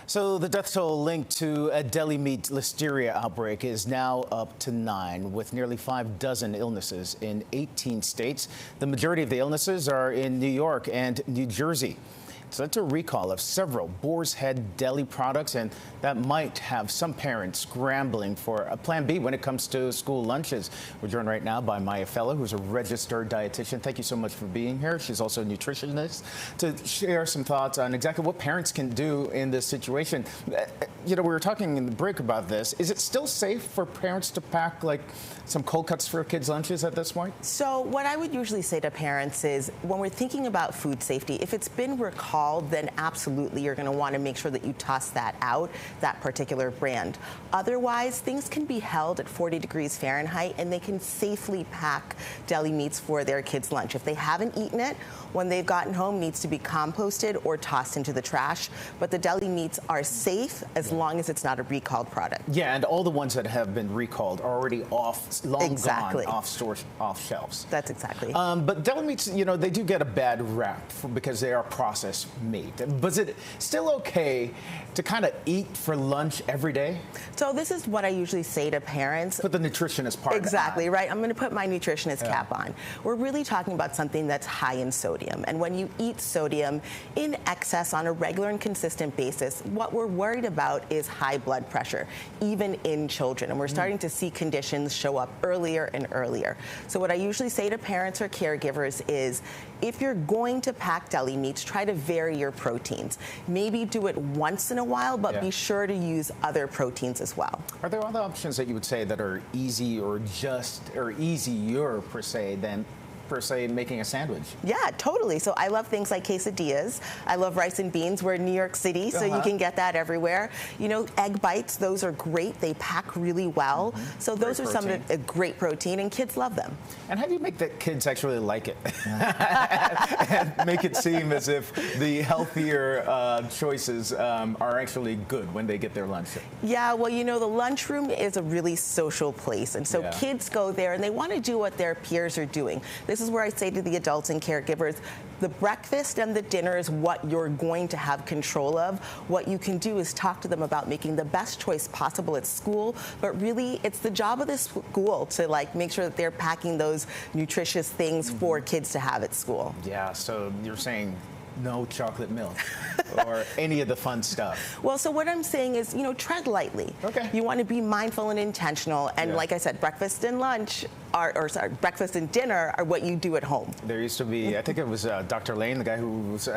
So the death toll linked to a deli meat listeria outbreak is now up to 9, with nearly 6 illnesses in 18 states. The majority of the illnesses are in New York and New Jersey. It's led to a recall of several Boar's Head deli products, and that might have some parents scrambling for a plan B when it comes to school lunches. We're joined right now by Maya Fellow, who's a registered dietitian. Thank you so much for being here. She's also a nutritionist, to share some thoughts on exactly what parents can do in this situation. You know, we were talking in the break about this. Is it still safe for parents to pack like some cold cuts for kids' lunches at this point? So what I would usually say to parents is, when we're thinking about food safety, if it's been recalled, then absolutely you're going to want to make sure that you toss that out, that particular brand. Otherwise, things can be held at 40 degrees Fahrenheit, and they can safely pack deli meats for their kids' lunch. If they haven't eaten it, when they've gotten home, needs to be composted or tossed into the trash. But the deli meats are safe as long as it's not a recalled product. Yeah, and all the ones that have been recalled are already long gone, off shelves. That's exactly. But deli meats, you know, they do get a bad rap because they are processed meat. But is it still okay to kind of eat for lunch every day? So this is what I usually say to parents. Put the nutritionist part Exactly, on. right? I'm going to put my nutritionist cap on. We're really talking about something that's high in sodium. And when you eat sodium in excess on a regular and consistent basis, what we're worried about is high blood pressure, even in children. And we're starting to see conditions show up earlier and earlier. So what I usually say to parents or caregivers is, if you're going to pack deli meats, try to vary your proteins. Maybe do it once in a while, but be sure to use other proteins as well. Are there other options that you would say that are easy or easier per se than making a sandwich? Yeah, totally. So I love things like quesadillas. I love rice and beans. We're in New York City, so you can get that everywhere. You know, egg bites, those are great. They pack really well. So those are some of the great protein, and kids love them. And how do you make the kids actually like it? And make it seem as if the healthier choices are actually good when they get their lunch? Yeah, well, you know, the lunchroom is a really social place, and so kids go there and they want to do what their peers are doing. This is where I say to the adults and caregivers, the breakfast and the dinner is what you're going to have control of. What you can do is talk to them about making the best choice possible at school, but really it's the job of the school to make sure that they're packing those nutritious things for kids to have at school. Yeah, so you're saying no chocolate milk or any of the fun stuff. Well, so what I'm saying is, you know, tread lightly. Okay. You want to be mindful and intentional. And like I said, breakfast and lunch breakfast and dinner are what you do at home. There used to be, I think it was Dr. Lane, the guy who was,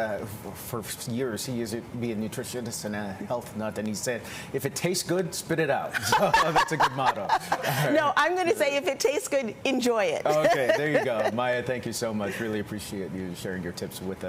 for years, he used to be a nutritionist and a health nut, and he said, if it tastes good, spit it out. So that's a good motto. Right. No, I'm going to say, if it tastes good, enjoy it. Okay, there you go. Maya, thank you so much. Really appreciate you sharing your tips with us.